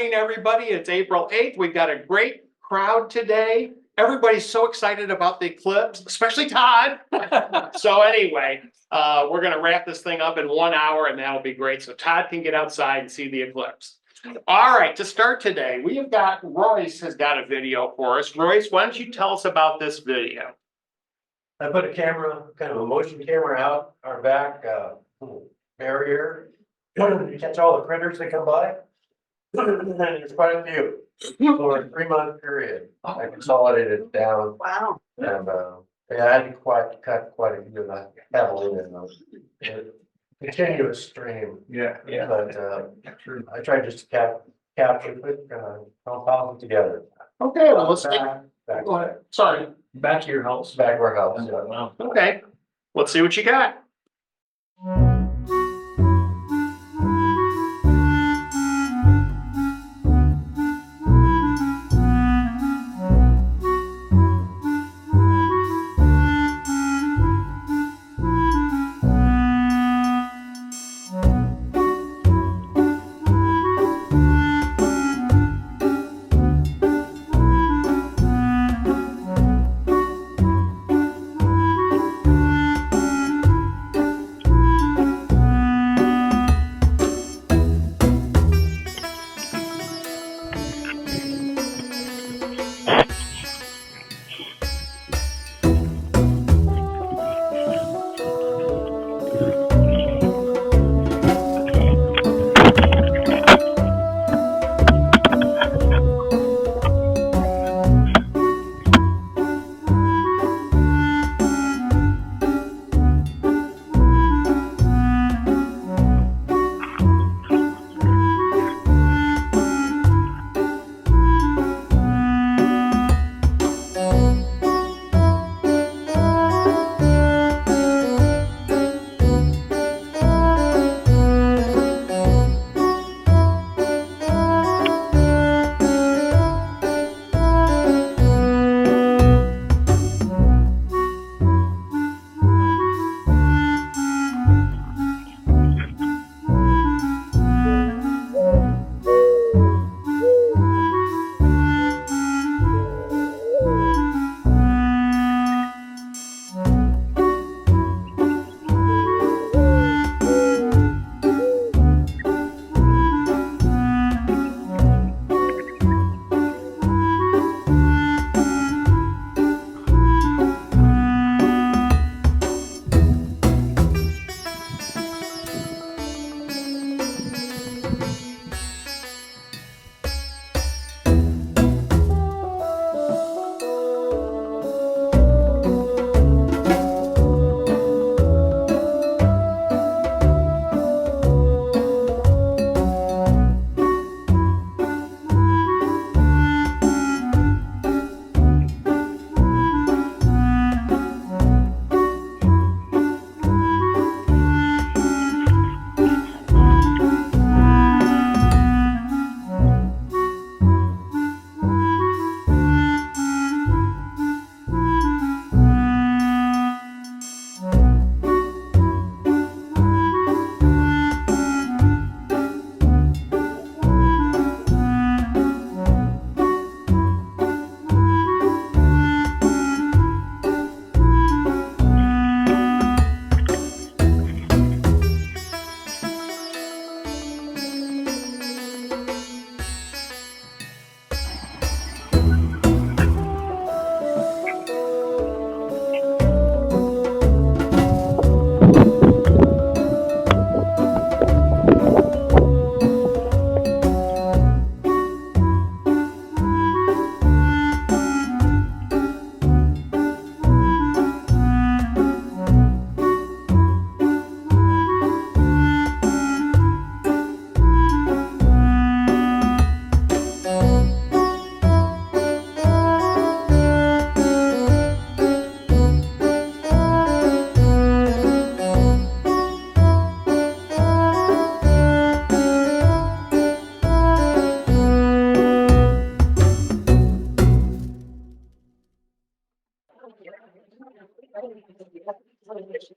morning, everybody. It's April 8th. We've got a great crowd today. Everybody's so excited about the eclipse, especially Todd. So anyway, we're going to wrap this thing up in 1 hour and that'll be great. So Todd can get outside and see the eclipse. All right, to start today, we have got Royce has got a video for us. Royce, why don't you tell us about this video? I put a camera, kind of a motion camera out our back barrier to catch all the critters that come by. And there's quite a few. For a 3-month period, I consolidated it down. Wow. And yeah, I had to cut quite a few of that heavily in a continuous stream. Yeah. But I tried just to capture it, compile it together. Okay, well, let's Back go ahead. Sorry. Back to your house. back to our house. Yeah. Wow. Okay, let's see what you got.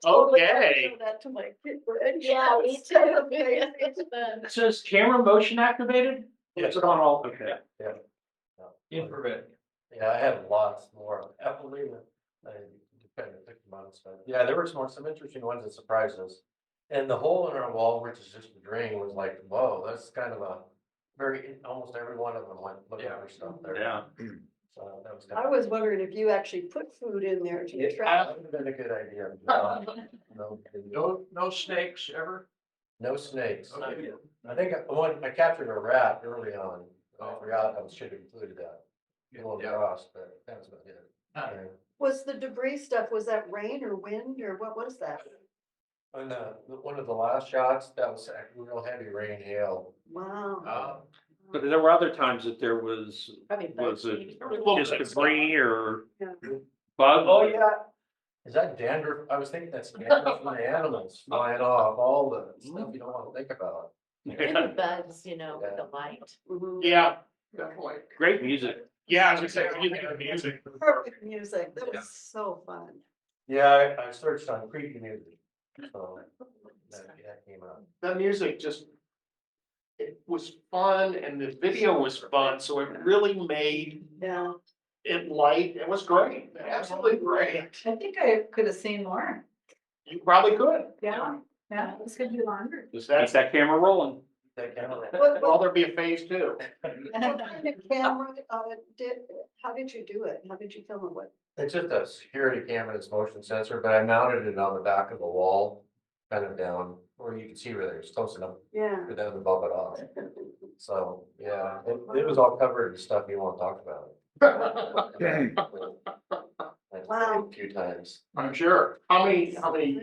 Okay. That to my kid. Yeah, me too. It says camera motion activated. Is it on all? Okay. Infrared. Yeah, I had lots more. I believe it. I kind of picked them out, so, yeah, there were some interesting ones that surprised us. And the hole in our wall, which is just a drain, was like, whoa, that's kind of a almost every one of them went looking for stuff there. Yeah. So that was. I was wondering if you actually put food in there to Yeah, track. that would have been a good idea. No snakes ever? No snakes. Okay. I think I captured a rat early on. I forgot I should have included that. A little cross, but that was about it. Yeah. Was the debris stuff, was that rain or wind or what was that? On one of the last shots, that was real heavy rain, hail. Wow. But there were other times that there was Probably was it Little just bit of debris or Yeah. bugs? Oh, yeah. Is that dandruff? I was thinking that's dandruff from the animals flying off, all the stuff you don't want to think about. And the bugs, you know, with the light. Mhm. Yeah, definitely. Great music. Yeah, I was gonna say, you think of music. Perfect music. That was so fun. Yeah, I searched on creepy music. So that came out. The music just, it was fun and the video was fun, so it really made Yeah. it light. It was great, absolutely great. I think I could have seen more. You probably could. Yeah, yeah, this could be longer. Just keep that camera rolling. That came out. Well, there'd be a phase two. What kind of camera, how did you do it? How did you film it with? It's just a security camera, it's motion sensor, but I mounted it on the back of the wall, kind of down, where you can see where it's close enough Yeah. for them to bump it off. So, yeah, it was all covered in stuff you won't talk about. Wow. A few times. I'm sure. How many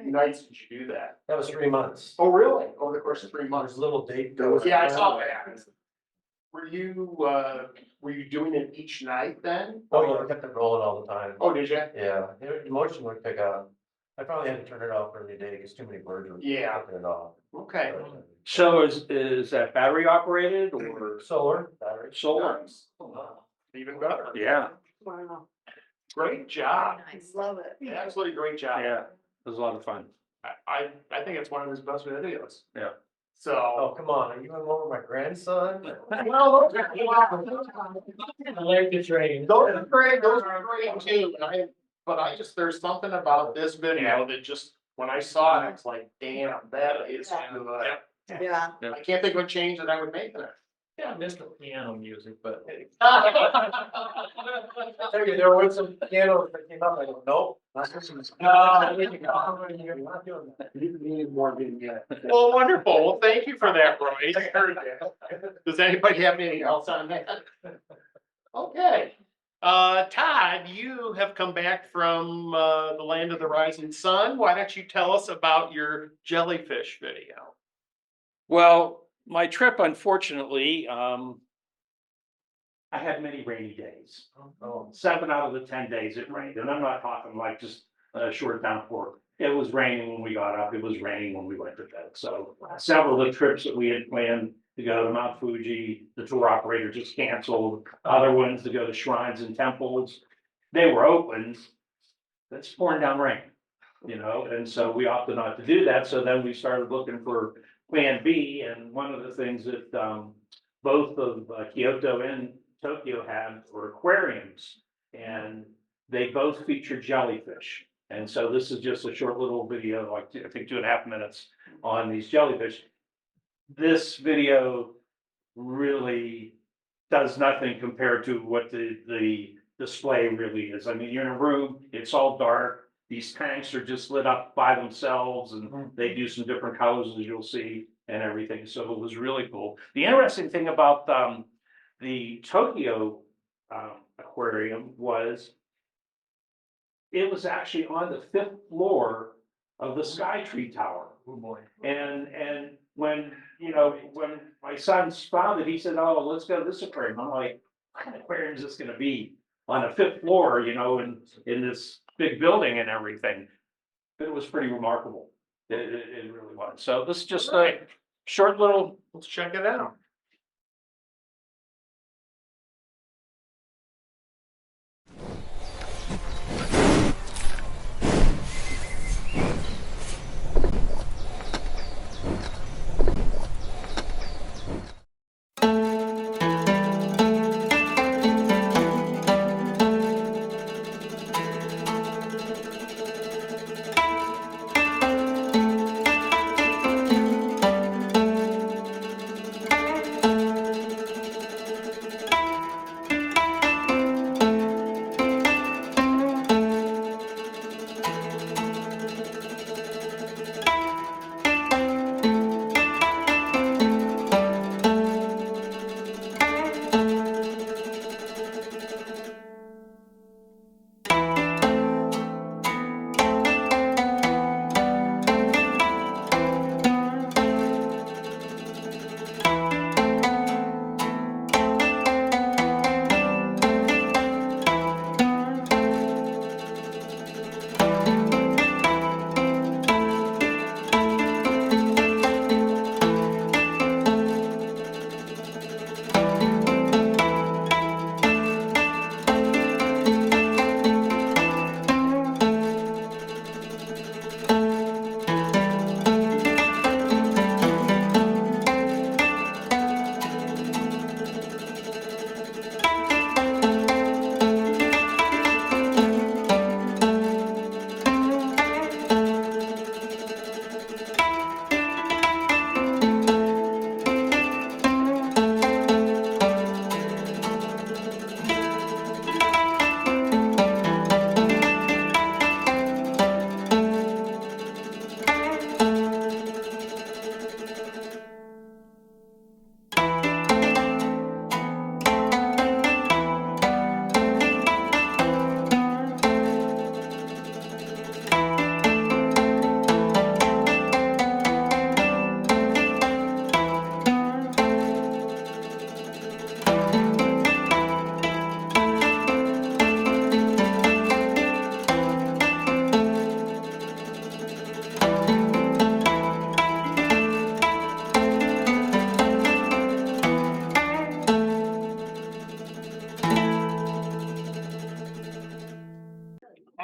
nights did you do that? That was 3 months. Oh, really? Over the course of 3 There's months? a little date. Yeah, I saw that. Were you doing it each night then? Oh, yeah, I kept it rolling all the time. Oh, did you? Yeah, the motion would pick up. I probably had to turn it off every day because too many birds were Yeah. taking it off. Okay. So is that battery operated or Solar battery. solar? Nice. Even better. Yeah, Wow. Great job. Nice. Love it. Absolutely great job. yeah, it was a lot of fun. I think it's one of his best videos. Yeah. So. Oh, come on, are you in love with my grandson? Well, I like the train. those are great too, but there's something about this video that just, when I saw it, it's like, damn, that is good. Yeah. I can't think of a change that I would make there. Yeah, I missed the piano music, but. Tell you, there was some pianos that came up, I go, nope. Not this one. You're not doing that. You need more vignette. Well, wonderful. Well, thank you for that, Roy. I heard that. Does anybody have anything else on that? Okay. Todd, you have come back from the land of the rising sun. Why don't you tell us about your jellyfish video? Well, my trip, unfortunately, I had many rainy days. Oh, 7 out of the 10 days it rained, and I'm not talking like just a short downpour. It was raining when we got up, it was raining when we went to bed. So several of the trips that we had planned to go to Mount Fuji, the tour operator just canceled. Other ones to go to shrines and temples, they were open. It's pouring down rain, you know, and so we opted not to do that. So then we started looking for plan B, and one of the things that both of Kyoto and Tokyo had were aquariums, and they both feature jellyfish. And so this is just a short little video, like I think 2.5 minutes on these jellyfish. This video really does nothing compared to what the display really is. I mean, you're in a room, it's all dark. These tanks are just lit up by themselves, and they do some different colors, as you'll see, and everything. So it was really cool. The interesting thing about the Tokyo aquarium was it was actually on the 5th floor of the Skytree Tower. Oh, boy. And when, you know, when my son found it, he said, "Oh, let's go to this aquarium." I'm like, "What kind of aquarium is this gonna be on the 5th floor, you know, in this big building and everything?" But it was pretty remarkable. It really was. So this is just a short little. Let's check it out.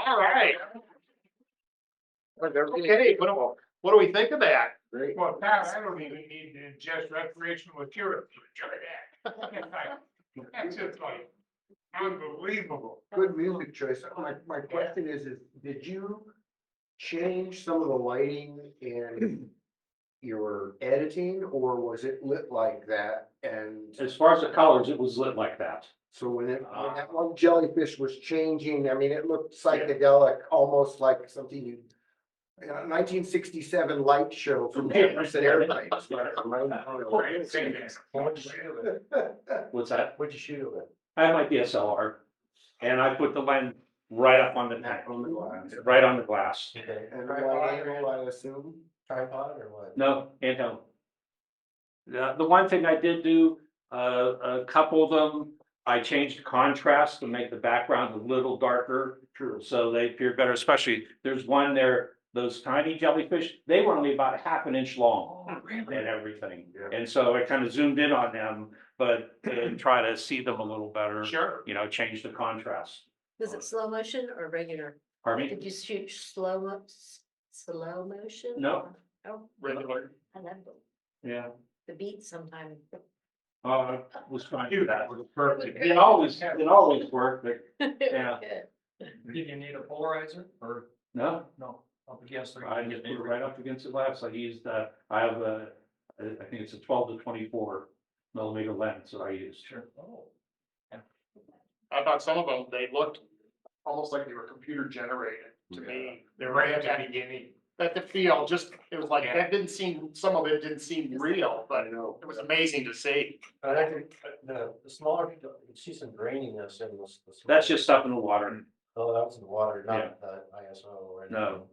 All right. Okay, what do we think of that? Great. Well, Pat, I don't even need to ingest recreational material to enjoy that. That's just like unbelievable. Good music choice. My question is, did you change some of the lighting in your editing, or was it lit like that? And As far as the colors, it was lit like that. so when that one jellyfish was changing, I mean, it looked psychedelic, almost like something you, 1967 light show from Jefferson Airplane. What'd you shoot it with? What's that? What'd you shoot it with? I had my DSLR and I put the lens right up on the tank, On the glass. right on the glass. Okay. And wide angle, I assume? Tripod or what? No, handheld. The one thing I did do, a couple of them, I changed the contrast to make the background a little darker. True. So they appear better, especially, there's one there, those tiny jellyfish, they were only about a half an inch long and everything. Yeah. And so I kind of zoomed in on them, but to try to see them a little better, Sure. change the contrast. Was it slow motion or regular? Pardon me? Did you shoot slow motion? No. Oh, Regular. I love them. Yeah, The beat sometimes. I was trying to do that. Was perfect. It always worked, but Yeah. Did you need a polarizer or no, no, up against the? I just put it right up against the glass. I used, I have I think it's a 12 to 24 millimeter lens that I use. Sure. Oh. I thought some of them, they looked almost like they were computer generated to me. They were Right right at the beginning. at the feel, just, it was like, that didn't seem, some of it didn't seem real, but it was amazing to see. But I think the smaller, you can see some graininess in this. That's just stuff in the water. Oh, that was the water, Yeah. not the ISO or No.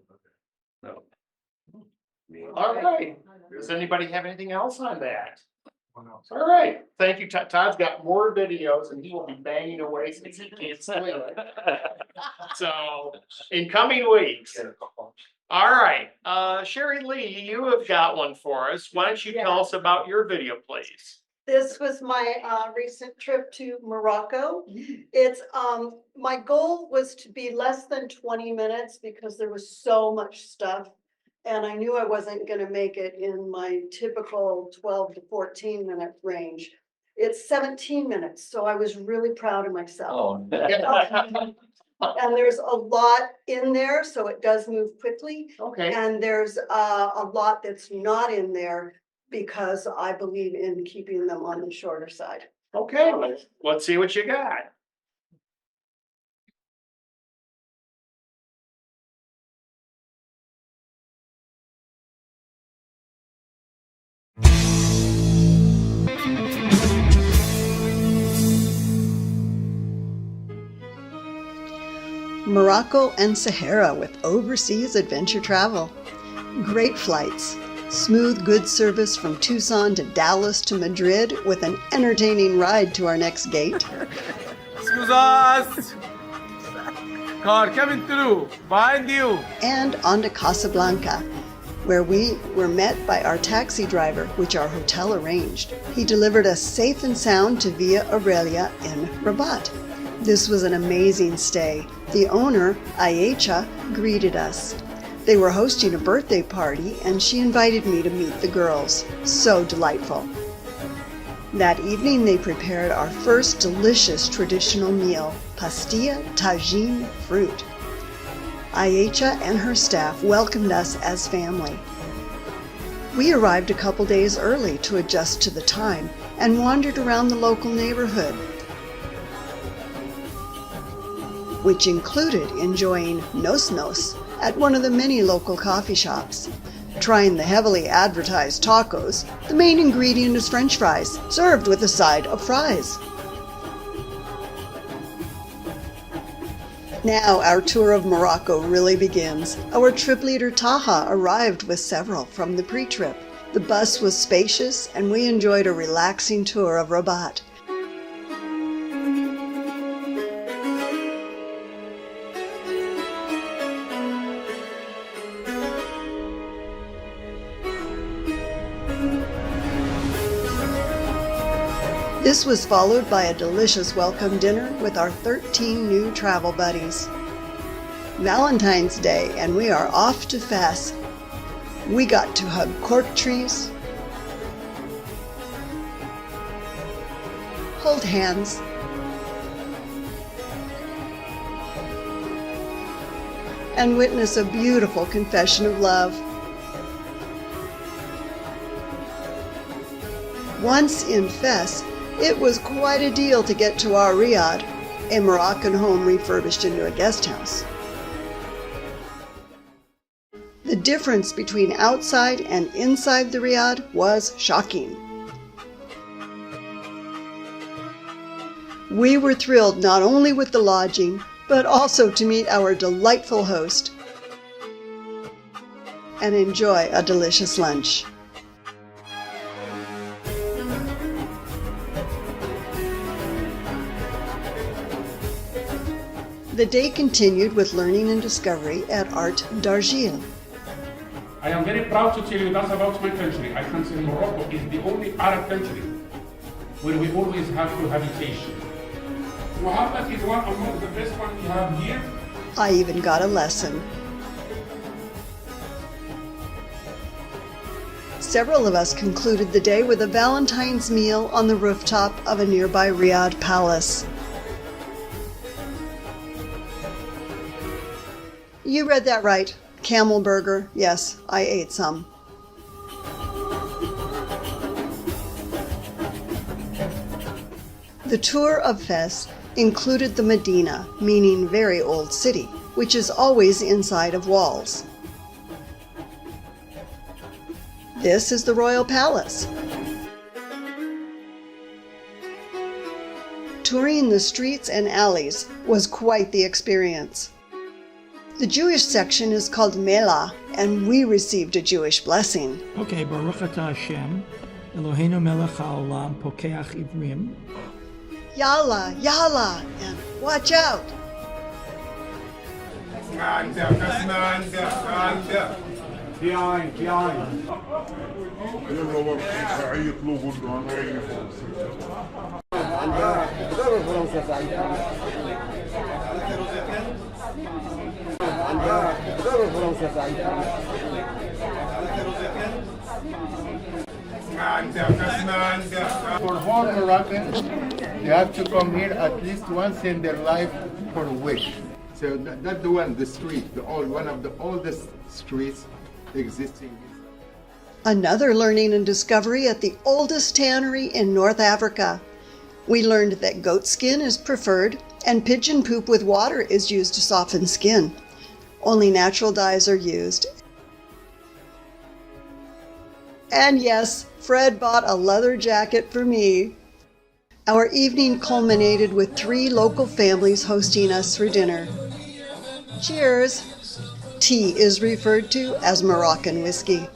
anything. All right. Does anybody have anything else on that? All right, thank you. Todd's got more videos and he will be banging away since he can't sleep. So, in coming weeks. All right, Sherry Lee, you have got one for us. Why don't you tell us about your video, please? This was my recent trip to Morocco. It's my goal was to be less than 20 minutes because there was so much stuff. And I knew I wasn't gonna make it in my typical 12 to 14 minute range. It's 17 minutes, so I was really proud of myself. And there's a lot in there, so it does move quickly. Okay, And there's a lot that's not in there because I believe in keeping them on the shorter side. okay, let's see what you got. Morocco and Sahara with overseas adventure travel. Great flights, smooth goods service from Tucson to Dallas to Madrid with an entertaining ride to our next gate. Excuse us! Car coming through, behind you! And on to Casablanca, where we were met by our taxi driver, which our hotel arranged. He delivered us safe and sound to Via Aurelia in Rabat. This was an amazing stay. The owner, Ayecha, greeted us. They were hosting a birthday party and she invited me to meet the girls. So delightful. That evening they prepared our first delicious traditional meal, pastilla tagine fruit. Ayecha and her staff welcomed us as family. We arrived a couple days early to adjust to the time and wandered around the local neighborhood, which included enjoying nos at one of the many local coffee shops. Trying the heavily advertised tacos, the main ingredient is French fries, served with a side of fries. Now our tour of Morocco really begins. Our trip leader Taha arrived with several from the pre-trip. The bus was spacious and we enjoyed a relaxing tour of Rabat. This was followed by a delicious welcome dinner with our 13 new travel buddies. Valentine's Day, and we are off to Fes. We got to hug cork trees, hold hands, and witness a beautiful confession of love. Once in Fes, it was quite a deal to get to our riad, a Moroccan home refurbished into a guest house. The difference between outside and inside the riad was shocking. We were thrilled not only with the lodging, but also to meet our delightful host and enjoy a delicious lunch. The day continued with learning and discovery at Art d'Argile. I am very proud to tell you that about my country. I can say Morocco is the only Arab country where we always have cohabitation. Muhammad is one among the best ones we have here. I even got a lesson. Several of us concluded the day with a Valentine's meal on the rooftop of a nearby Riyadh palace. You read that right. Camel burger. Yes, I ate some. The tour of Fes included the Medina, meaning very old city, which is always inside of walls. This is the royal palace. Touring the streets and alleys was quite the experience. The Jewish section is called Mela, and we received a Jewish blessing. Okay, Baruch atah Hashem, Eloheinu melech haolam, pokeach ivrim. Yalla, yalla, and watch out. For all Moroccans, you have to come here at least once in their life for a wish. So that's the one, the street, one of the oldest streets existing. Another learning and discovery at the oldest tannery in North Africa. We learned that goat skin is preferred and pigeon poop with water is used to soften skin. Only natural dyes are used. And yes, Fred bought a leather jacket for me. Our evening culminated with 3 local families hosting us for dinner. Cheers! Tea is referred to as Moroccan whiskey.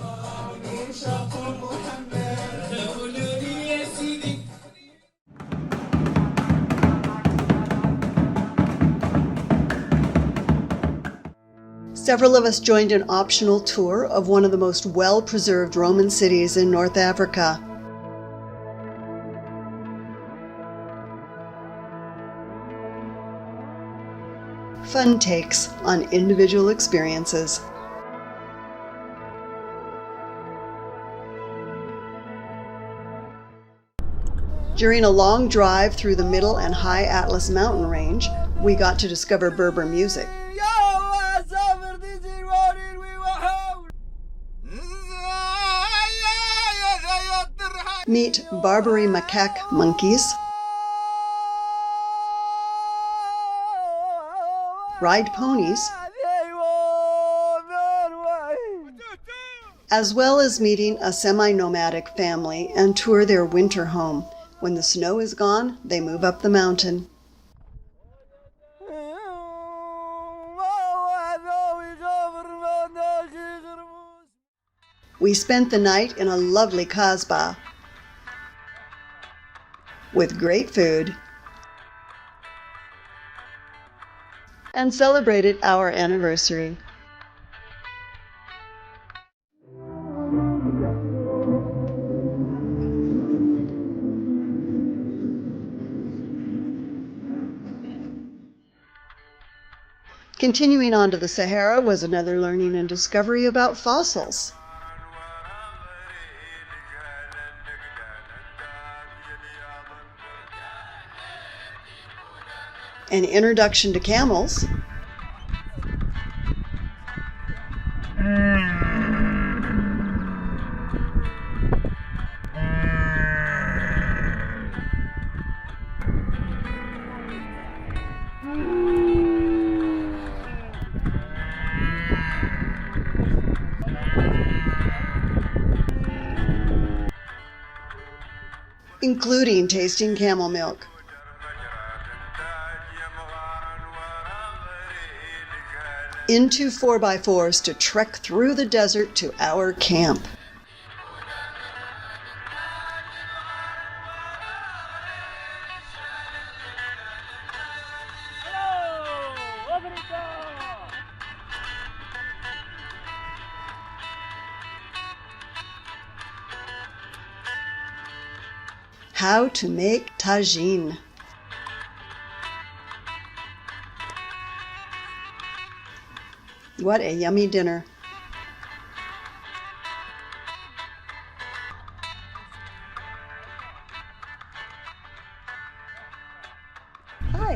Several of us joined an optional tour of one of the most well-preserved Roman cities in North Africa. Fun takes on individual experiences. During a long drive through the Middle and High Atlas mountain range, we got to discover Berber music. Meet Barbary macaque monkeys, ride ponies, as well as meeting a semi-nomadic family and tour their winter home. When the snow is gone, they move up the mountain. We spent the night in a lovely kasbah with great food and celebrated our anniversary. Continuing on to the Sahara was another learning and discovery about fossils. An introduction to camels. Including tasting camel milk. Into 4x4s to trek through the desert to our camp. How to make tagine. What a yummy dinner. Hi.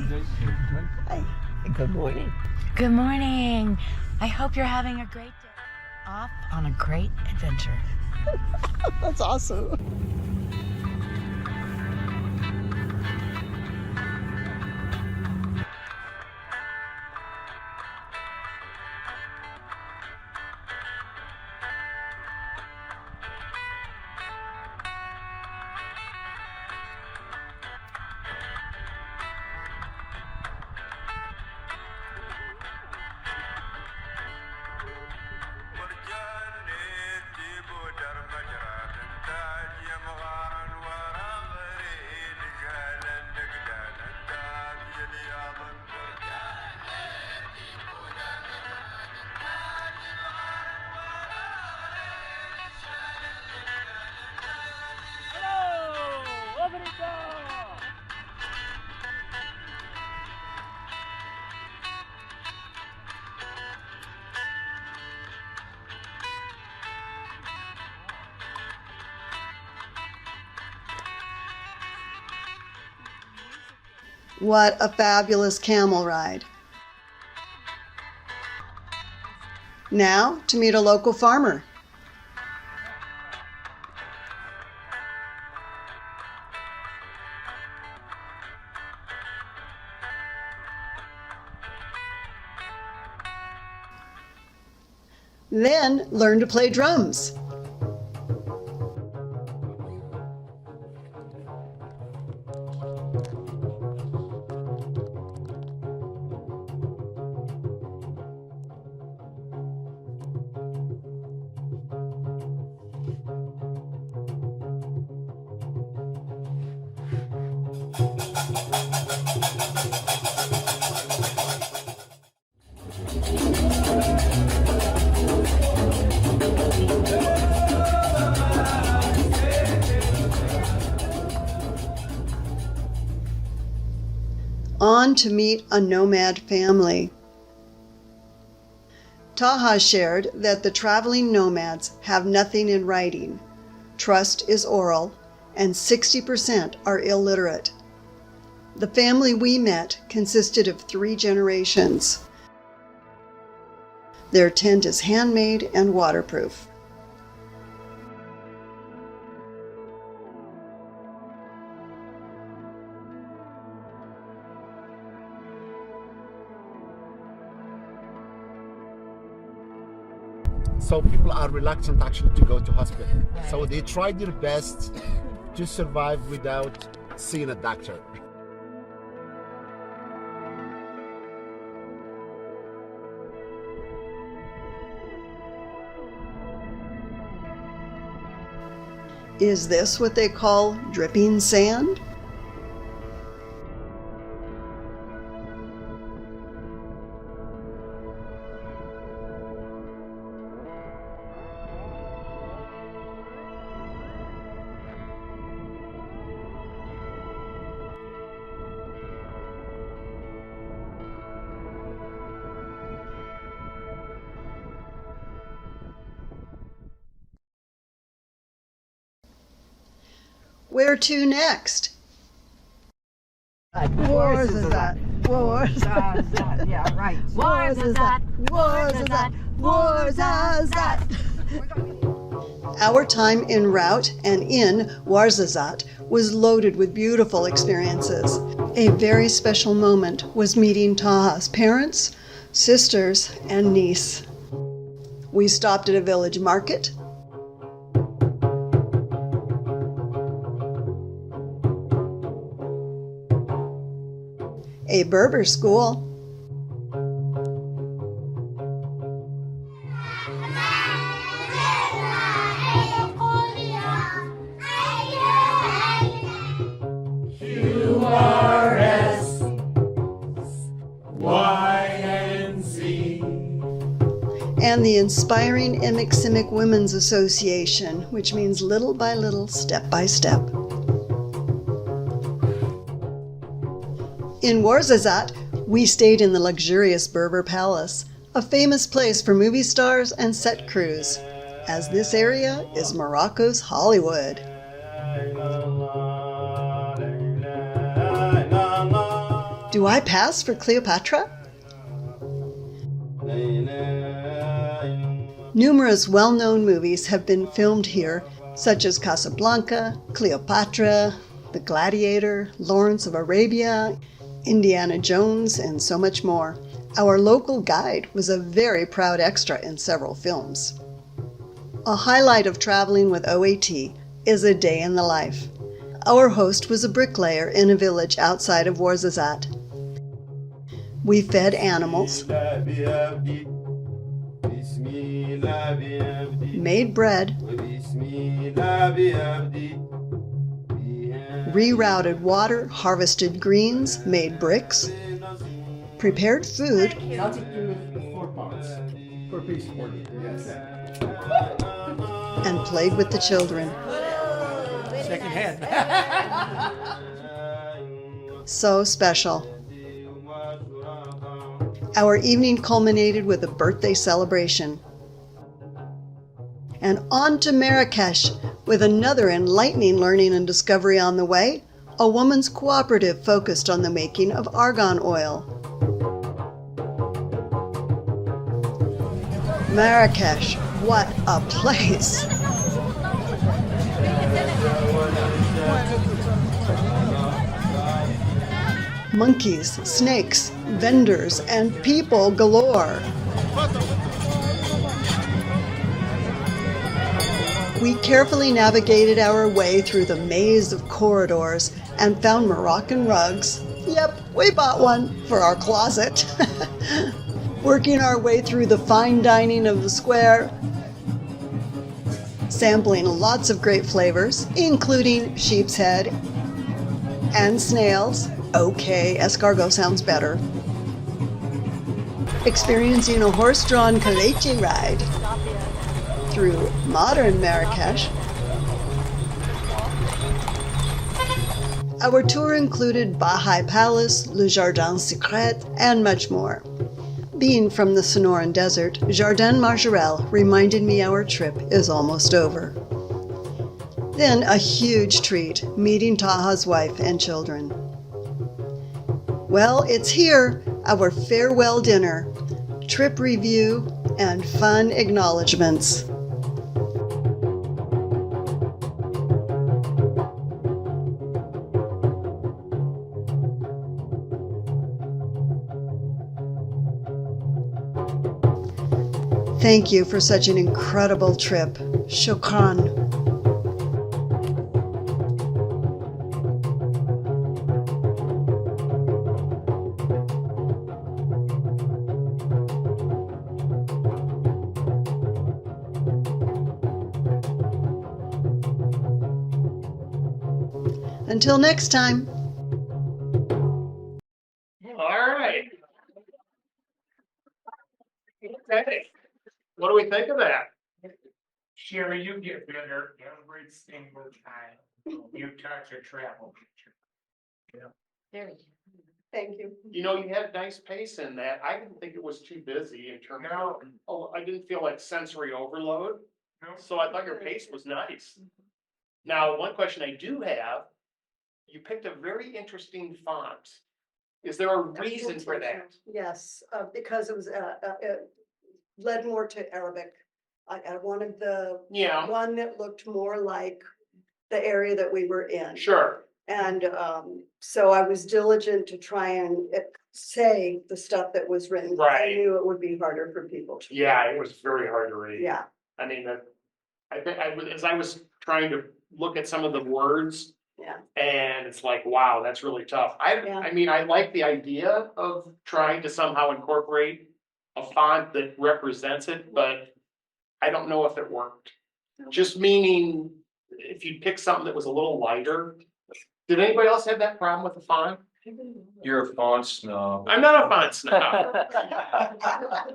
Hi. Good morning. Good morning. I hope you're having a great day. Off on a great adventure. That's awesome. What a fabulous camel ride. Now to meet a local farmer. Then learn to play drums. On to meet a nomad family. Taha shared that the traveling nomads have nothing in writing. Trust is oral, and 60% are illiterate. The family we met consisted of 3 generations. Their tent is handmade and waterproof. So people are reluctant actually to go to hospital. So they try their best to survive without seeing a doctor. Is this what they call dripping sand? Where to next? Warzazat, Warzazat. Yeah, right. Warzazat, Warzazat, Warzazat. Our time en route and in Warzazat was loaded with beautiful experiences. A very special moment was meeting Taha's parents, sisters, and niece. We stopped at a village market, a Berber school, and the inspiring Imik Women's Association, which means little by little, step by step. In Ouarzazate, we stayed in the luxurious Berber Palace, a famous place for movie stars and set crews, as this area is Morocco's Hollywood. Do I pass for Cleopatra? Numerous well-known movies have been filmed here, such as Casablanca, Cleopatra, The Gladiator, Lawrence of Arabia, Indiana Jones, and so much more. Our local guide was a very proud extra in several films. A highlight of traveling with OAT is a day in the life. Our host was a bricklayer in a village outside of Ouarzazate. We fed animals, made bread, rerouted water, harvested greens, made bricks, prepared food, and played with the children. Second hand. So special. Our evening culminated with a birthday celebration. And on to Marrakesh with another enlightening learning and discovery on the way, a woman's cooperative focused on the making of argan oil. Marrakesh, what a place! Monkeys, snakes, vendors, and people galore. We carefully navigated our way through the maze of corridors and found Moroccan rugs. Yep, we bought one for our closet. Working our way through the fine dining of the square, sampling lots of great flavors, including sheep's head and snails. Okay, escargot sounds better. Experiencing a horse-drawn Kalechi ride through modern Marrakesh. Our tour included Baha'i Palace, Le Jardin Secret, and much more. Being from the Sonoran Desert, Jardin Margerel reminded me our trip is almost over. Then a huge treat, meeting Taha's wife and children. Well, it's here, our farewell dinner, trip review, and fun acknowledgements. Thank you for such an incredible trip. Shukran. Until next time. All right. Okay. What do we think of that? Sherry, you get better every single time you touch a travel picture. There you go. Thank you. You know, you had nice pace in that. I didn't think it was too busy in terms No. of, I didn't feel like sensory overload. No. So I thought your pace was nice. Now, one question I do have, you picked a very interesting font. Is there a reason for that? Yes, because it was, it led more to Arabic. I wanted the Yeah, one that looked more like the area that we were in. sure. And so I was diligent to try and say the stuff that was written. I Right. knew it would be harder for people to. Yeah, it was very hard to read. Yeah, I mean, I think as I was trying to look at some of the words. yeah. And it's like, wow, that's really tough. Yeah. I mean, I like the idea of trying to somehow incorporate a font that represents it, but I don't know if it worked. Just meaning, if you pick something that was a little lighter. Did anybody else have that problem with the font? You're a font snob. I'm not a font snob.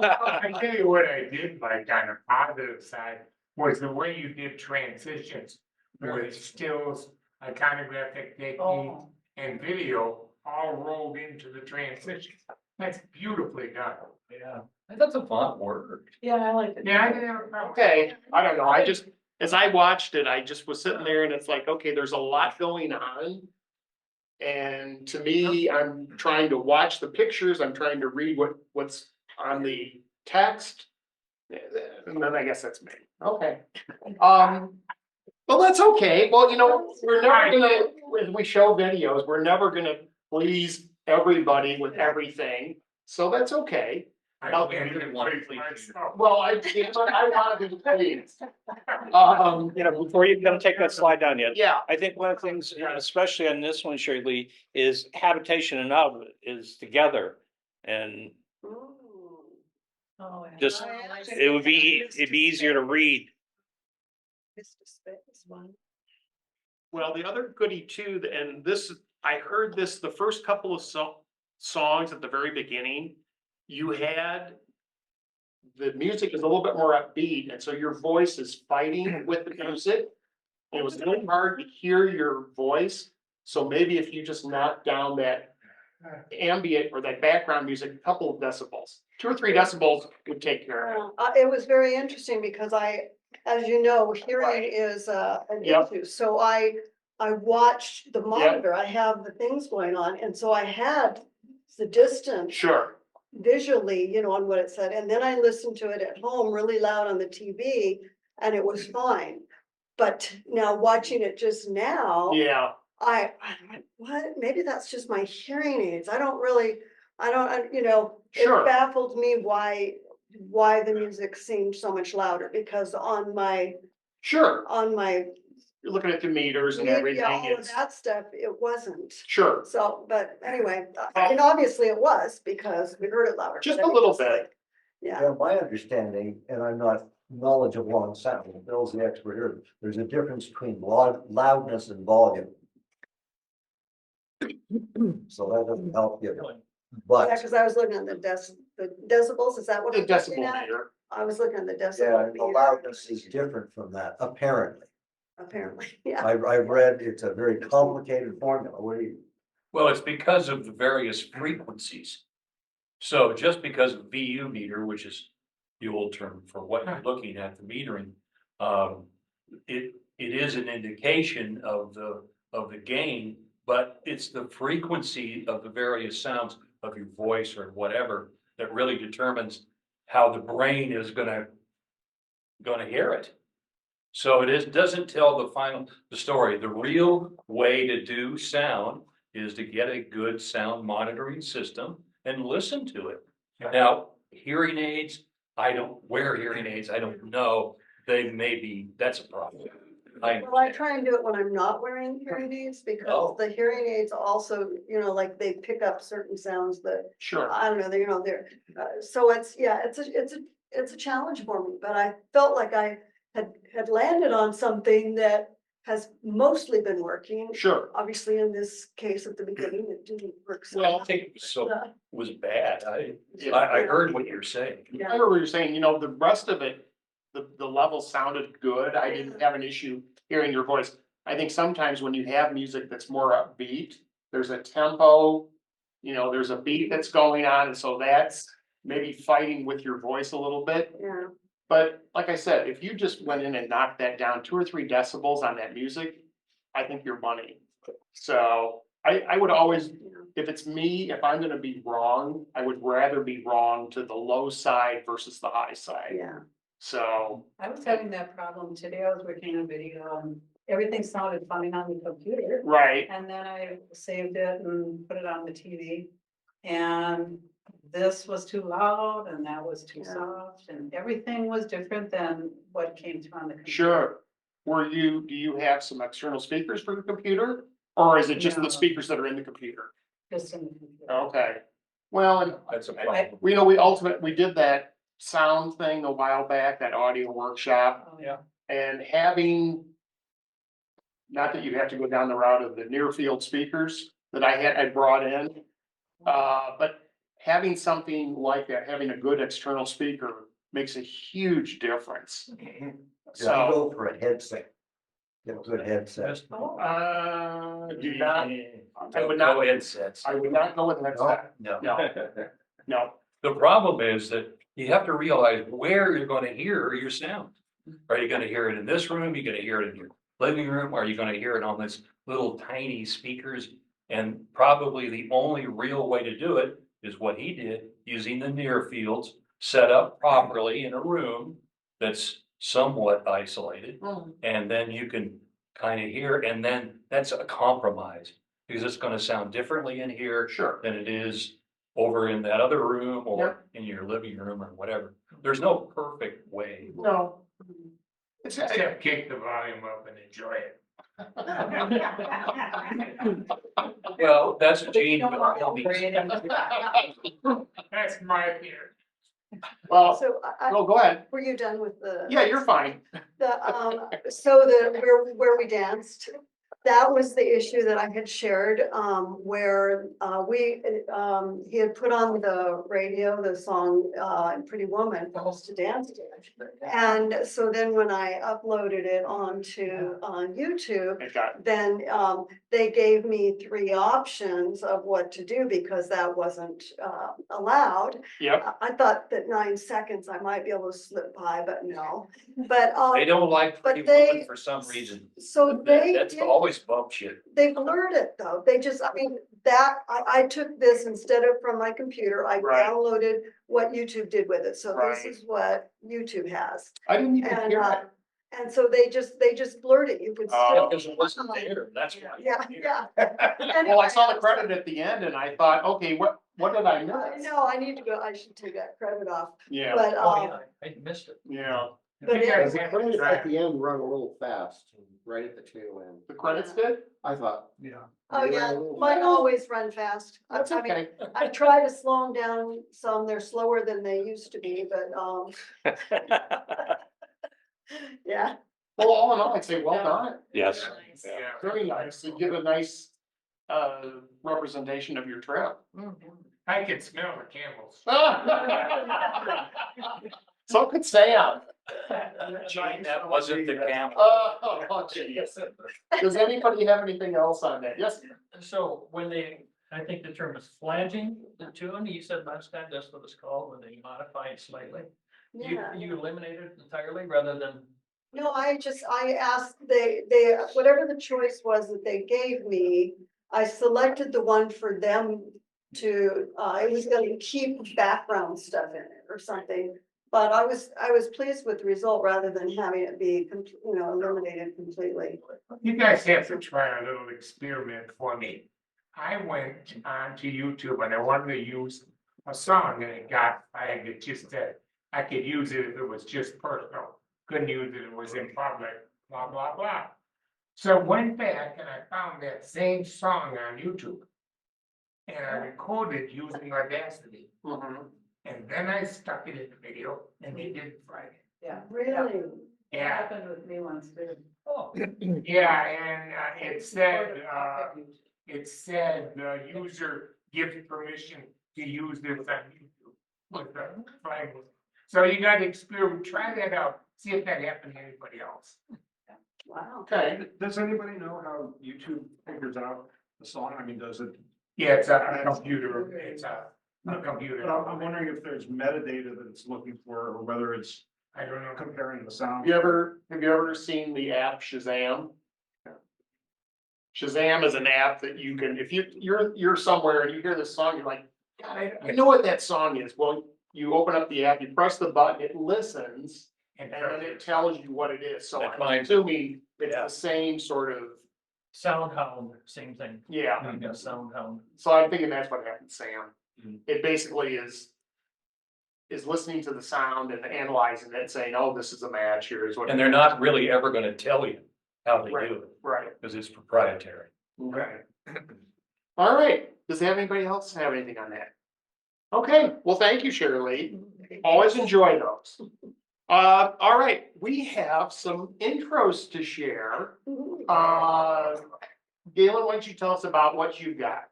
I tell you what I did like on the positive side was the way you did transitions with stills, iconographic technique and video all rolled into the transition. That's beautifully done. Yeah, that's a font word. Yeah, I like it. Yeah, I didn't have a problem. Okay, I don't know. As I watched it, I just was sitting there and it's like, okay, there's a lot going on. And to me, I'm trying to watch the pictures, I'm trying to read what's on the text. And then I guess that's me. Okay. Well, that's okay. Well, you know, we're never gonna, when we show videos, we're never gonna please everybody with everything. So that's okay. I Well, didn't want to please myself. Well, I wanted to please. You know, before you're gonna take that slide down yet, Yeah, I think one of the things, especially on this one, Sherry Lee, is habitation and of is together. And Oh, just, it'd be easier to read. well, the other goodie too, and this, I heard this, the first couple of songs at the very beginning, you had the music is a little bit more upbeat, and so your voice is fighting with the music. And it was a little hard to hear your voice, so maybe if you just knock down that ambient or that background music, a couple of decibels, 2 or 3 decibels would take care of it. It was very interesting because as you know, hearing is an Yep. issue. So I watched the monitor, I have the things going on, and so I had the distance Sure, visually, you know, on what it said, and then I listened to it at home really loud on the TV, and it was fine. But now watching it just now, yeah, I'm like, what? Maybe that's just my hearing aids. You know, Sure. it baffled me why the music seemed so much louder, because on my, sure, you're looking at the meters and everything, all of it's, that stuff, it wasn't. sure, So, but anyway, and obviously it was because we heard it louder. just but a it little was bit. like- Yeah, Yeah, my understanding, and I'm not knowledgeable on sound, Bill's the expert here, there's a difference between loudness and volume. So that doesn't help you, yeah, but because I was looking at the decibels, is that what The I'm looking decibel at? meter, I was looking at the yeah, decibel the meter. loudness is different from that, apparently. Apparently, yeah. I've read it's a very complicated formula, what do you? Well, it's because of the various frequencies. So just because of VU meter, which is the old term for what you're looking at, the metering, it is an indication of the gain, but it's the frequency of the various sounds of your voice or whatever that really determines how the brain is gonna hear it. So doesn't tell the story. The real way to do sound is to get a good sound monitoring system and listen to it. Now, hearing aids, I don't wear hearing aids. I don't know. That's a problem. Well, I try and do it when I'm not wearing hearing aids, because the hearing aids also, you know, like they pick up certain sounds that, sure, I don't know, they're, so it's a challenge for me, but I felt like I had landed on something that has mostly been working. sure. Obviously, in this case at the beginning, it didn't work. So Well, I don't think it was bad. I heard what you're saying. I heard what you're saying, you know, the rest of it, the level sounded good. I didn't have an issue hearing your voice. I think sometimes when you have music that's more upbeat, there's a tempo, you know, there's a beat that's going on, and so that's maybe fighting with your voice a little bit. Yeah. But like I said, if you just went in and knocked that down 2 or 3 decibels on that music, I think you're money. So I would always, if it's me, if I'm gonna be wrong, I would rather be wrong to the low side versus the high side. Yeah. So, I was having that problem today. I was working on video and everything sounded fine on the computer. right, And then I saved it and put it on the TV. And this was too loud and that was too soft and everything was different than what came through on the computer. sure. Do you have some external speakers for the computer? Or is it just No. the speakers that are in the computer? Just in the computer. Okay, well, and That's a problem. we did that sound thing a while back, that audio workshop. Oh, yeah. And having, not that you have to go down the route of the near field speakers that I brought in. But having something like that, having a good external speaker makes a huge difference. So I So, go for a headset. Get a good headset. do not, I would not, No headsets. I would not go with that. No. No, The problem is that you have to realize where you're gonna hear your sound. Are you gonna hear it in this room? You're gonna hear it in your living room? Are you gonna hear it on this little tiny speakers? And probably the only real way to do it is what he did, using the near fields, set up properly in a room that's somewhat isolated. And then you can kind of hear, and then that's a compromise. Because it's gonna sound differently in here. Sure. Than it is over in that other room or Yep. in your living room or whatever. There's no perfect way. no. It's, Except kick the volume up and enjoy it. Well, that's a change. That's my theory. well, So go ahead. were you done with the? Yeah, you're fine. Where we danced, that was the issue that I had shared, where, he had put on the radio, the song, Pretty Woman for us to dance to. And so then when I uploaded it onto, YouTube, It got, then, they gave me 3 options of what to do because that wasn't, allowed. yep, I thought that 9 seconds I might be able to slip by, but no, but, They don't like but Pretty they- Woman for some reason. so they That's did, always bumps you. they blurred it though, they just, I mean, I took this instead of from my computer, I Right. downloaded what YouTube did with it, so this Right. is what YouTube has. I didn't even And, hear it. and so they just blurred it, you could Oh. still. Because it wasn't there, that's why. Yeah. Well, I saw the credit at the end and I thought, okay, what did I miss? No, I need to go, I should take that credit off, Yeah, but, I missed it. yeah, But You guys it- have The to credits try. at the end run a little fast, right at the tail end. the credits did? I thought. oh they ran yeah, a little mine fast. always run fast. That's I mean, okay. I try to slow them down some, they're slower than they used to be, but, yeah. Well, all in all, I'd say well done. Yes. Yeah. Very nice. You give a nice, representation of your trip. I can smell the camels. So could Sam. Gene, that wasn't the camera. Oh, geez. Does anybody have anything else on that? Yes, So when they, I think the term is flanging the tune, you said last time, that's what it's called, when they modify it slightly. Yeah. You eliminate it entirely rather than, No, I asked, they, whatever the choice was that they gave me, I selected the one for them to, it was gonna keep background stuff in it or something. But I was pleased with the result rather than having it be, eliminated completely. You guys have to try a little experiment for me. I went onto YouTube and I wanted to use a song and it got flagged. It just said I could use it if it was just personal. Couldn't use it if it was in public, blah, blah, blah. So I went back and I found that same song on YouTube. And I recorded using Audacity. And then I stuck it in the video and they didn't flag it. Yeah. Really? It Yeah, happened with me once too. oh, yeah, and it said the user gives permission to use this on YouTube. With the flag. So you gotta experiment, try that out, see if that happened to anybody else. Wow. okay. Does anybody know how YouTube figures out the song? I mean, does it? Yeah, it's a computer, it's a computer. But I'm wondering if there's metadata that it's looking for, or whether it's I don't know, comparing the sound. Have you ever seen the app Shazam? Shazam is an app that you can, if you're somewhere and you hear this song, you're like, God, I know what that song is. Well, you open up the app, you press the button, it listens, and then it tells you what it is. So I'm assuming it's the same sort of. Soundhound, same thing. Yeah. Soundhound. So I'm thinking that's what happened, Sam. It basically is listening to the sound and analyzing it, saying, oh, this is a match, here's what. And they're not really ever gonna tell you how they do it, Right. because it's proprietary. Okay. All right. Does anybody else have anything on that? Okay, well, thank you, Shirley. Always enjoy those. All right, we have some intros to share. Galen, why don't you tell us about what you got?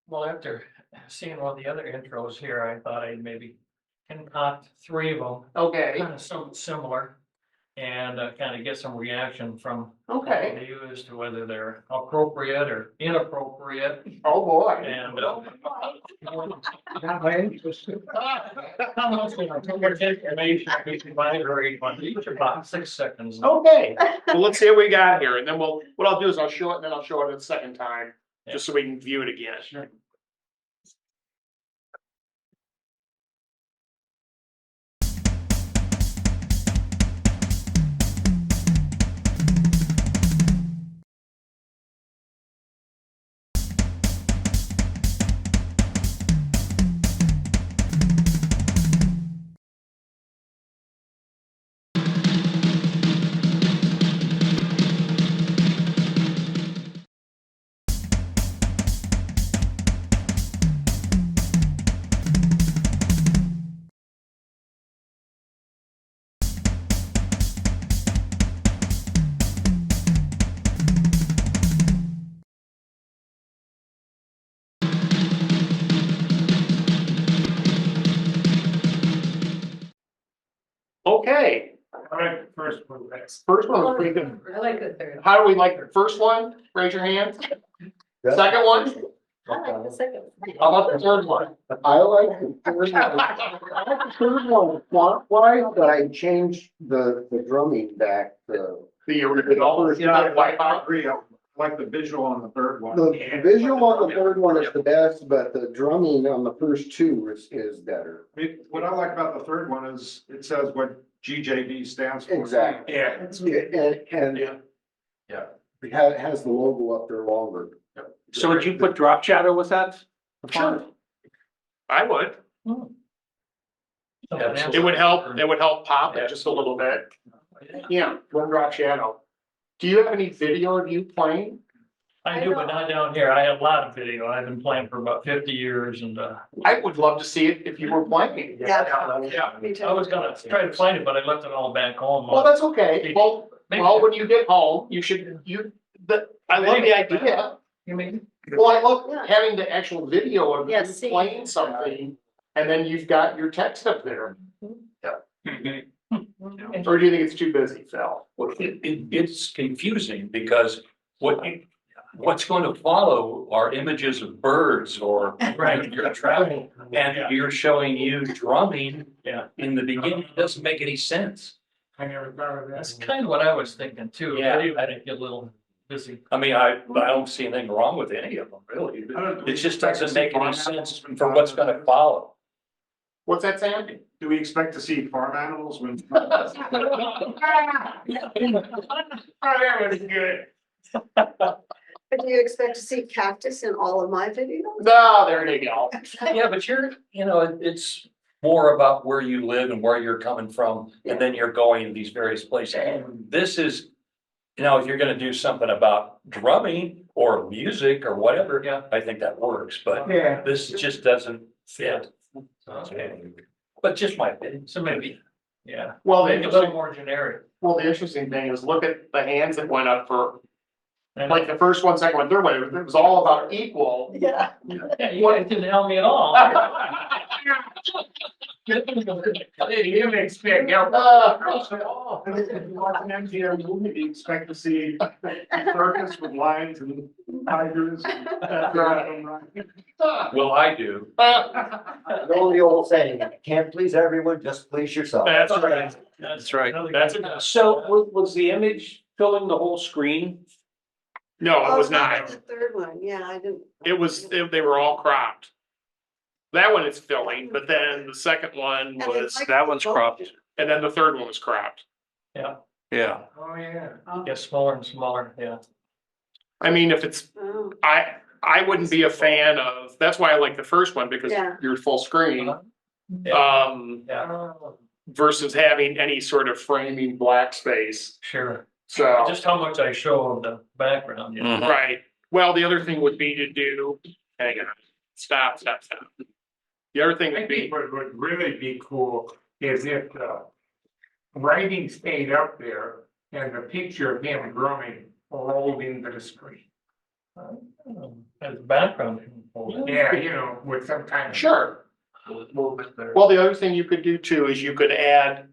Well, after seeing all the other intros here, I thought I'd maybe concoct 3 of them. Okay. Kind of similar, and kind of get some reaction from Okay. you as to whether they're appropriate or inappropriate. Oh, boy. And how much information we can migrate on each about 6 seconds. Okay, well, let's see what we got here, and then what I'll do is I'll show it, and then I'll show it a second time, just so we can view it again. Sure. Okay. All right, first one. First one was pretty good. I like the third. How do we like the first one? Raise your hand. Second one? I like the second. How about the third one? I like the third one. I like the third one font wise, but I changed the drumming back to. The original. I agree. I like the visual on the third one. The visual on the third one is the best, but the drumming on the first 2 is better. What I like about the third one is it says what GJB stands for. Exactly. Yeah. And it has the logo up there longer. So would you put drop shadow with that? Sure. I would. Absolutely. It would help pop it just a little bit. Yeah, one drop shadow. Do you have any video of you playing? I do, but not down here. I have a lot of video. I've been playing for about 50 years and, I would love to see it if you were playing. yeah, Me too. I was gonna try to find it, but I left it all back home. Well, that's okay. Well, Maybe- when you get home, I love the idea. You mean? Well, I love having the actual video of you Yes, see. playing something, and then you've got your text up there. Or do you think it's too busy, Phil? Well, it's confusing because what's going to follow are images of birds or you're traveling and you're showing you drumming in the beginning. It doesn't make any sense. I never thought of that. That's kind of what I was thinking too. Yeah. I didn't get a little busy. I mean, I don't see anything wrong with any of them, really. It just doesn't make any sense for what's going to follow. What's that, Sam? Do we expect to see farm animals when? Oh, that was good. But do you expect to see cactus in all of my videos? No, there you go. Yeah, but it's more about where you live and where you're coming from, and then you're going to these various places. And this is, if you're gonna do something about drumming or music or whatever, I think that works, but this just doesn't fit. But just my opinion. So maybe, yeah. Well, Maybe a little more generic. Well, the interesting thing is look at the hands that went up for, like the first one, second one, third one, it was all about equal. Yeah. Yeah, you guys didn't help me at all. You didn't expect, If you watch an MGM movie, you expect to see a circus with lions and tigers. Well, I do. The only old saying, can't please everyone, just please yourself. That's right. That's right. That's a, So was the image filling the whole screen? no, it was Oh, how not. about the third one, yeah, I didn't. They were all cropped. That one is filling, but then the second one And then was, like That one's the cropped. and then the third one was cropped. Yeah, Oh, yeah. Gets smaller and smaller, yeah. I mean, if it's, Oh, I wouldn't be a fan of, that's why I like the first one, because Yeah. you're full screen. Yeah, Um, versus having any sort of framing black space, sure. so. Just how much I show of the background, you know. Mhm. Right, well, the other thing would be to do, hang on, stop. The other thing I would be, think what would really be cool is if the writing stayed up there and the picture of him growing rolled into the screen. As background. Yeah, you know, with some kind of. sure. Movement there. Well, the other thing you could do too is you could add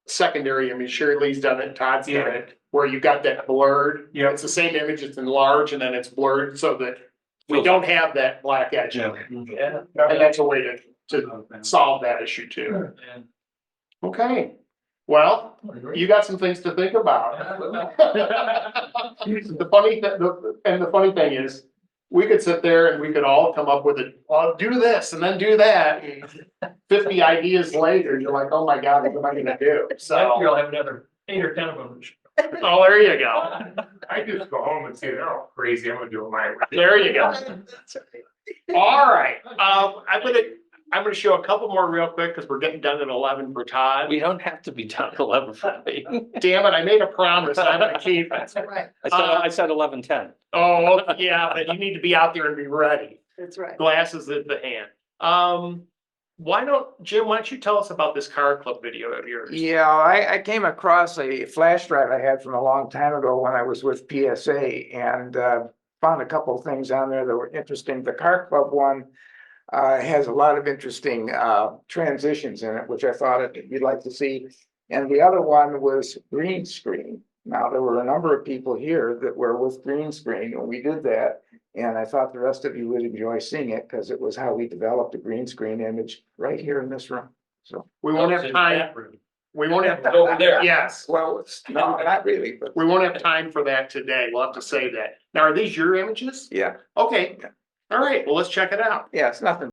secondary, I mean, Sherry Lee's done it, Todd's done it, where you got that blurred. Yeah. It's the same image, it's enlarged and then it's blurred so that we don't have that black edge. Yeah. Yeah. And that's a way to solve that issue too. And- Okay, well, you got some things to think about. The funny thing is, we could sit there and we could all come up with I'll do this and then do that. And 50 ideas later, you're like, oh my God, what am I gonna do? So, You'll have another 8 or 10 of them. oh, there you go. I just go home and say, they're all crazy, I'm gonna do it my way. There you go. All right, I'm gonna show a couple more real quick because we're getting done at 11 for Todd. We don't have to be done at 11 for me. Damn it, I made a promise, I'm gonna keep it. right, I said 11:10. Oh, yeah, but you need to be out there and be ready. that's right. Glasses in the hand. Jim, why don't you tell us about this car club video of yours? Yeah, I came across a flash drive I had from a long time ago when I was with PSA and found a couple of things on there that were interesting. The car club one has a lot of interesting transitions in it, which I thought you'd like to see. And the other one was green screen. Now, there were a number of people here that were with green screen when we did that. And I thought the rest of you would enjoy seeing it because it was how we developed a green screen image right here in this room. So We won't have time. We won't have. Over there. Yes, well, it's no, not really, but we won't have time for that today. We'll have to say that. Now, are these your images? yeah, Okay. All right, well, let's check it out. yeah, it's nothing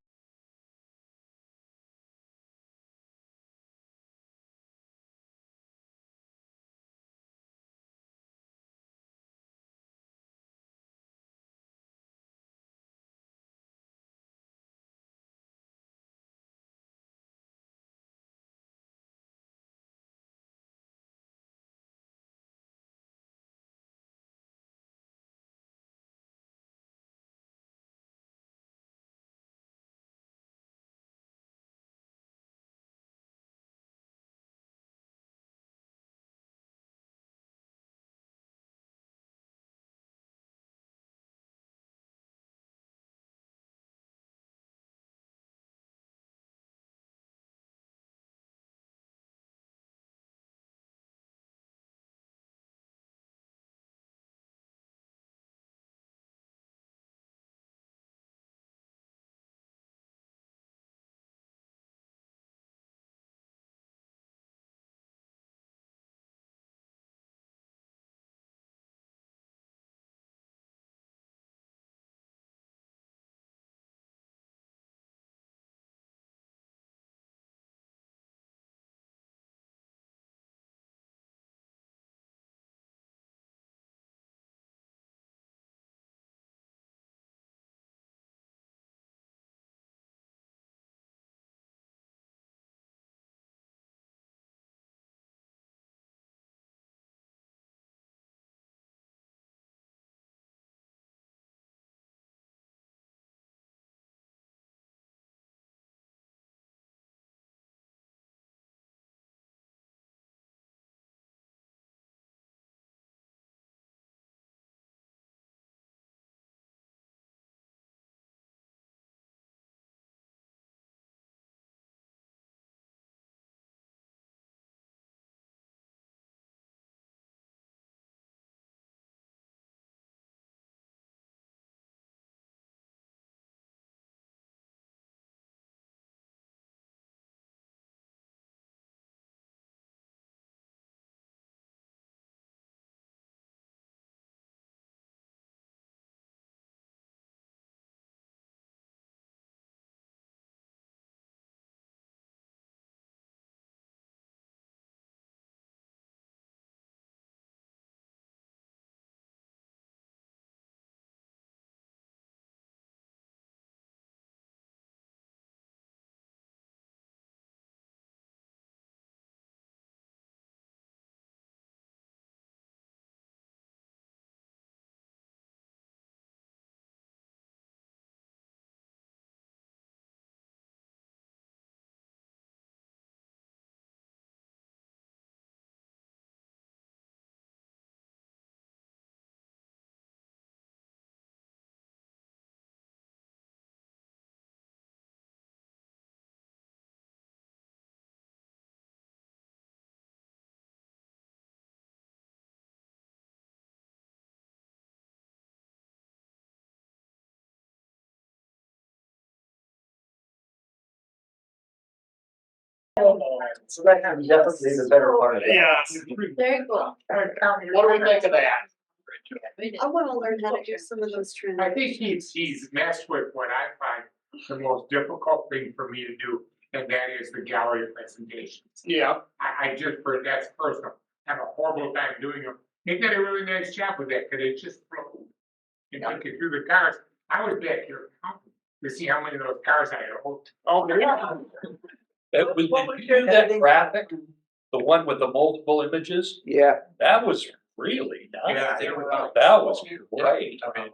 So that can definitely be the better part of it. Yes. Very cool. What do we think of that? I wanna learn how to do some of those trends. I think he's messed with what I find the most difficult thing for me to do, and that is the gallery presentations. Yeah. I just, that's personal, have a horrible time doing them. They did a really nice job with that, cause it just flowed. And took you through the cars. I was back here counting to see how many of those cars I had hold. Oh, yeah. Did you do that graphic, the one with the multiple images? Yeah, That was really nice. Yeah, That was great. I mean,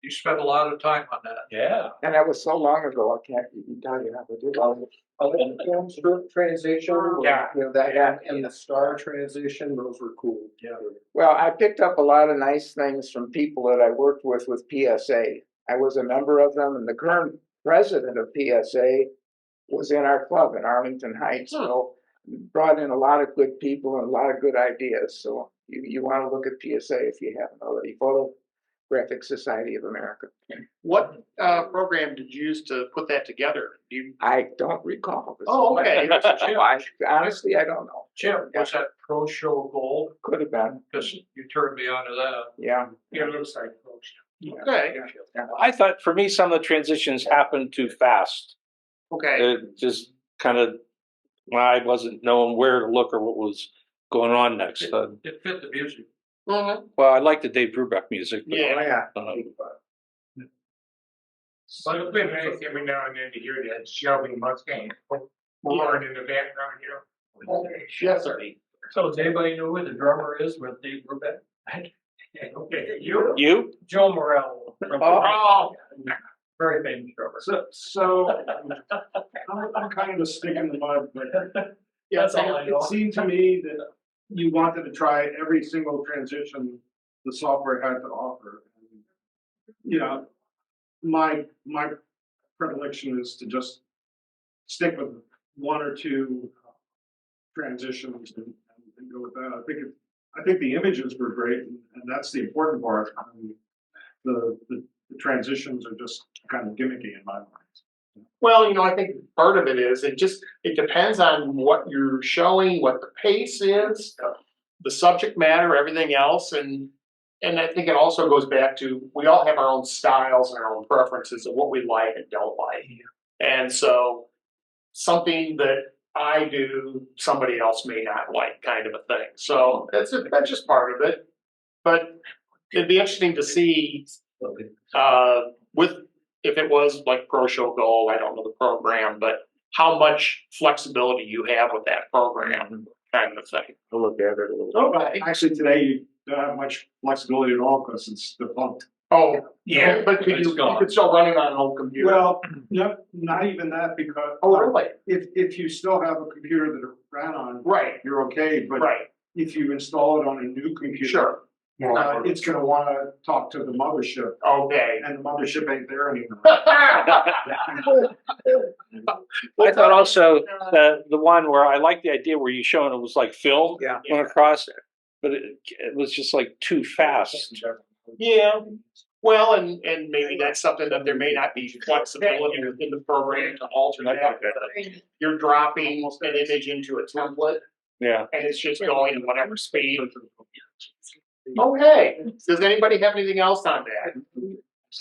you spent a lot of time on that. Yeah. and that was so long ago, I can't even tell you how to do it. Film strip transition, Yeah. you know, that and the star transition, those were cool. Yeah. Well, I picked up a lot of nice things from people that I worked with PSA. I was a member of them, and the current president of PSA was in our club in Arlington Heights. So brought in a lot of good people and a lot of good ideas. So you want to look at PSA if you haven't already. Photographic Society of America. What program did you use to put that together? Do you? I don't recall. Oh, okay. Honestly, I don't know. Jim, was that Pro Show Gold? Could have been. Because you turned me on to that. Yeah. It looks like folks. Okay. I thought for me, some of the transitions happened too fast. Okay. It just kind of, I wasn't knowing where to look or what was going on next. It fit the music. Mhm. Well, I like the Dave Brubeck music. But, Yeah. So it's been nice every now and then to hear that Shelby Mustang horn in the background, you know. Yes, sir. So does anybody know who the drummer is with Dave Brubeck? Okay, You? Joe Morello. from- Oh. Very famous drummer. So I'm kind of a stick in the mud, but Yeah, That's all I know. it seemed to me that you wanted to try every single transition the software had to offer. You know, my predilection is to just stick with one or two transitions and go with that. I think the images were great, and that's the important part. I mean, the transitions are just kind of gimmicky in my mind. Well, I think part of it is, it depends on what you're showing, what the pace is, the subject matter, everything else, and I think it also goes back to, we all have our own styles and our own preferences of what we like and don't like. And so something that I do, somebody else may not like, kind of a thing. So that's just part of it. But it'd be interesting to see if it was like Pro Show Gold, I don't know the program, but how much flexibility you have with that program, kind of thing. I'll look at it a little. Oh, but actually today you don't have much flexibility at all because it's defunct. Oh, yeah, but you could still run it on an old computer. Well, not even that, because. Oh, really? If you still have a computer that it ran on. Right. You're okay, but. Right. If you install it on a new computer. Sure. It's gonna wanna talk to the mothership. Okay. And the mothership ain't there anymore. I thought also the one where I liked the idea where you showing it was like film went across it, but it was just like too fast. Yeah, well, and maybe that's something that there may not be flexibility within the program to alter that. You're dropping an image into a template. Yeah. And it's just going at whatever speed. Okay, does anybody have anything else on that?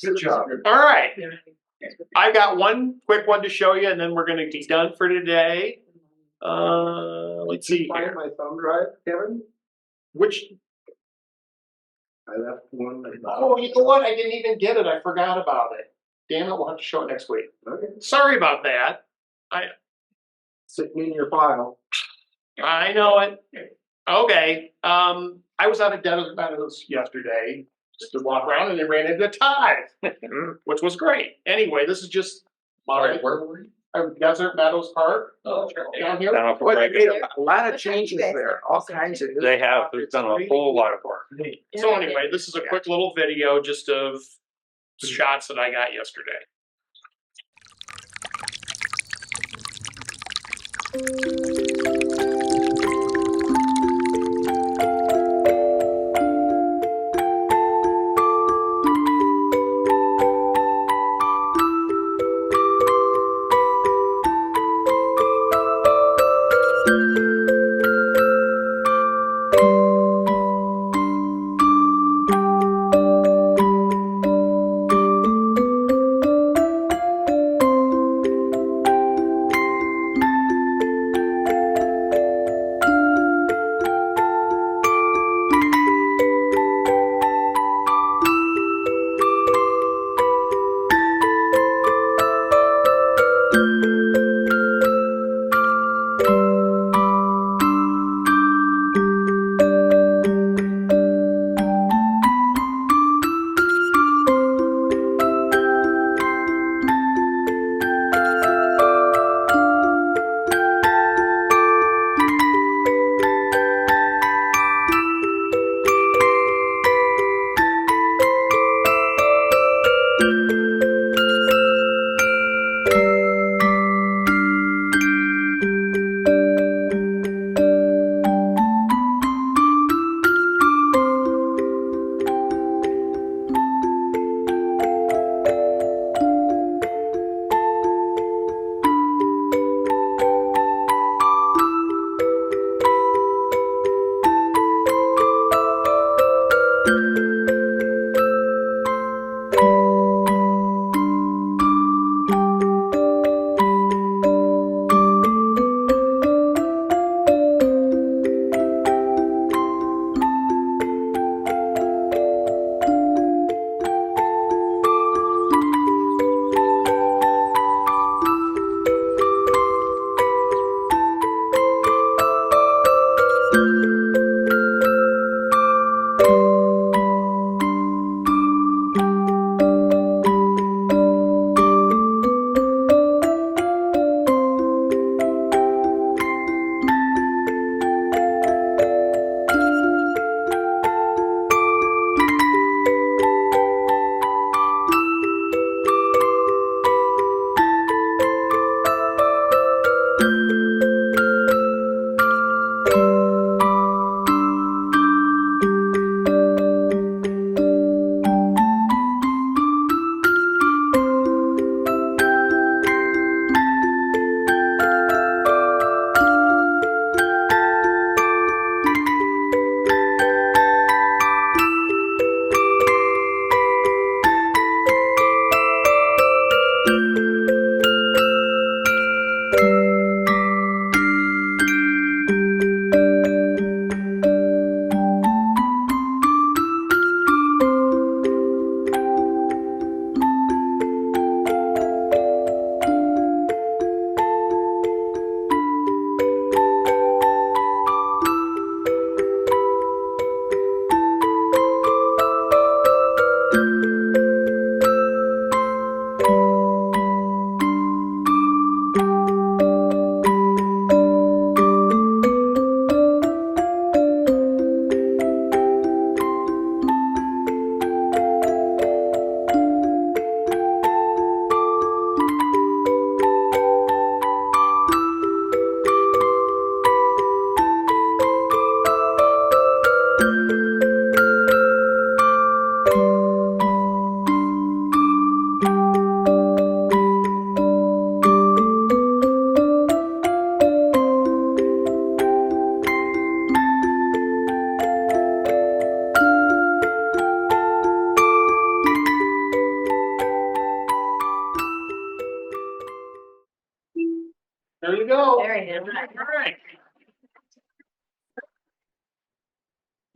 Good job. All right. I got one quick one to show you, and then we're gonna be done for today. Let's see Find here. my thumb drive, Kevin? Which, I left one. oh, you know what? I didn't even get it. I forgot about it. Damn it, we'll have to show it next week. Okay. Sorry about that. Sitting in your file. I know it. Okay, I was out of Desert Meadows yesterday, just to walk around, and they ran into Tide, which was great. Anyway, this is just my Desert Meadows Park down here. Well, they made a lot of changes there, all kinds of. They have, they've done a whole lot of work. So anyway, this is a quick little video just of shots that I got yesterday.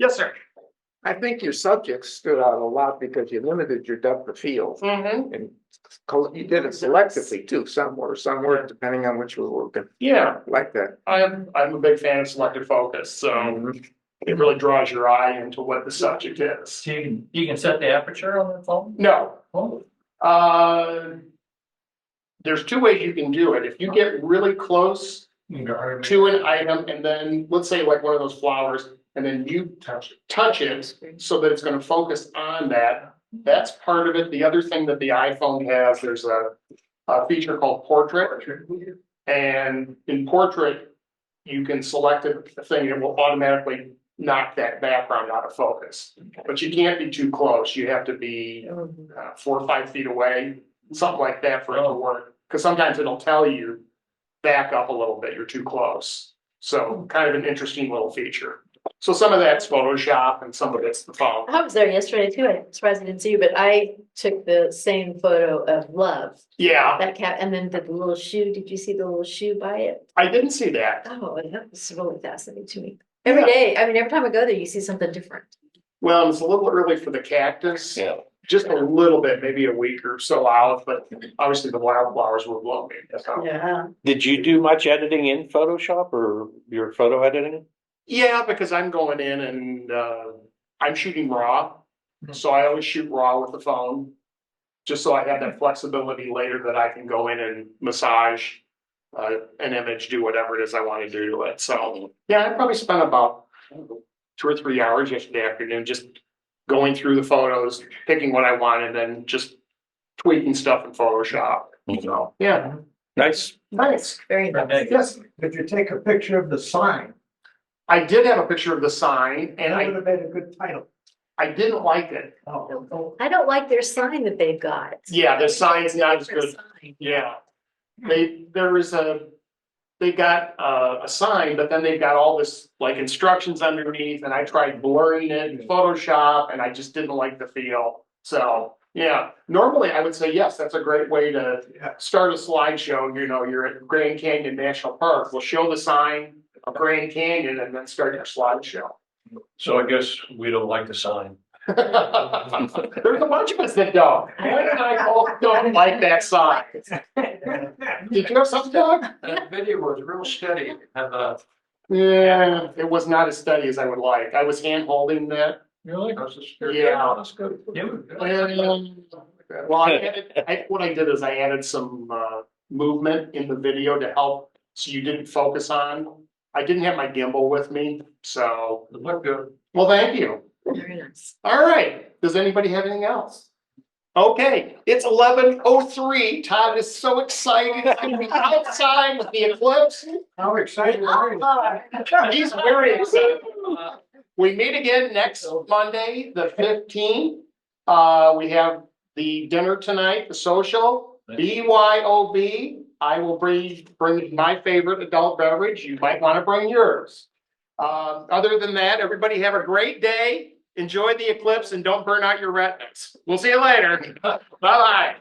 Yes, sir. I think your subjects stood out a lot because you limited your depth of field. Mm-hmm. And you did it selectively too, some were, depending on which you were working. Yeah, Like that. I'm a big fan of selective focus, so it really draws your eye into what the subject is. So you can set the aperture on the phone? No. Oh, There's two ways you can do it. If you get really close to an item and then, let's say like one of those flowers, and then you touch it so that it's gonna focus on that, that's part of it. The other thing that the iPhone has, there's a feature called Portrait. And in Portrait, you can select a thing, it will automatically knock that background out of focus. But you can't be too close. You have to be 4 or 5 feet away, something like that for it to work. Because sometimes it'll tell you, back up a little bit, you're too close. So kind of an interesting little feature. So some of that's Photoshop and some of it's the phone. I was there yesterday too. I'm surprised I didn't see you, but I took the same photo of Love. Yeah, That cat, and then the little shoe. Did you see the little shoe by it? I didn't see that. Oh, that was really fascinating to me. Every day, I mean, every time I go there, you see something different. Well, it's a little early for the cactus. Yeah. Just a little bit, maybe a week or so out, but obviously the wildflowers were blooming. So. Yeah. Did you do much editing in Photoshop or your photo editing? Yeah, because I'm going in and I'm shooting raw. So I always shoot raw with the phone. Just so I have that flexibility later that I can go in and massage an image, do whatever it is I want to do to it. So yeah, I probably spent about 2 or 3 hours yesterday afternoon just going through the photos, picking what I wanted, and just tweaking stuff in Photoshop. So yeah. Nice. Nice. Very nice. Yes. Did you take a picture of the sign? I did have a picture of the sign and That would have been a good title. I didn't like it. Oh. I don't like their sign that they've got. Yeah, the sign's not as good. Sign. Yeah. They got a sign, but then they've got all this like instructions underneath, and I tried blurring it in Photoshop and I just didn't like the feel. So yeah, normally I would say, yes, that's a great way to start a slideshow. You know, you're at Grand Canyon National Park. We'll show the sign of Grand Canyon and then start your slideshow. So I guess we don't like the sign. There's a bunch of us that don't. Ed and I both don't like that sign. Did you have something, Doug? That video was real steady. Yeah, it was not as steady as I would like. I was hand holding that. Really? Yeah. That's good. Yeah, Well, what I did is I added some movement in the video to help so you didn't focus on. I didn't have my gimbal with me, so. It looked good. Well, thank you. Very nice. All right. Does anybody have anything else? Okay, it's 11:03. Todd is so excited. He's gonna be outside with the eclipse. How excited are you? He's very excited. We meet again next Monday, the 15th. We have the dinner tonight, the social, BYOB. I will bring my favorite adult beverage. You might want to bring yours. Other than that, everybody have a great day. Enjoy the eclipse and don't burn out your retinas. We'll see you later. Bye-bye.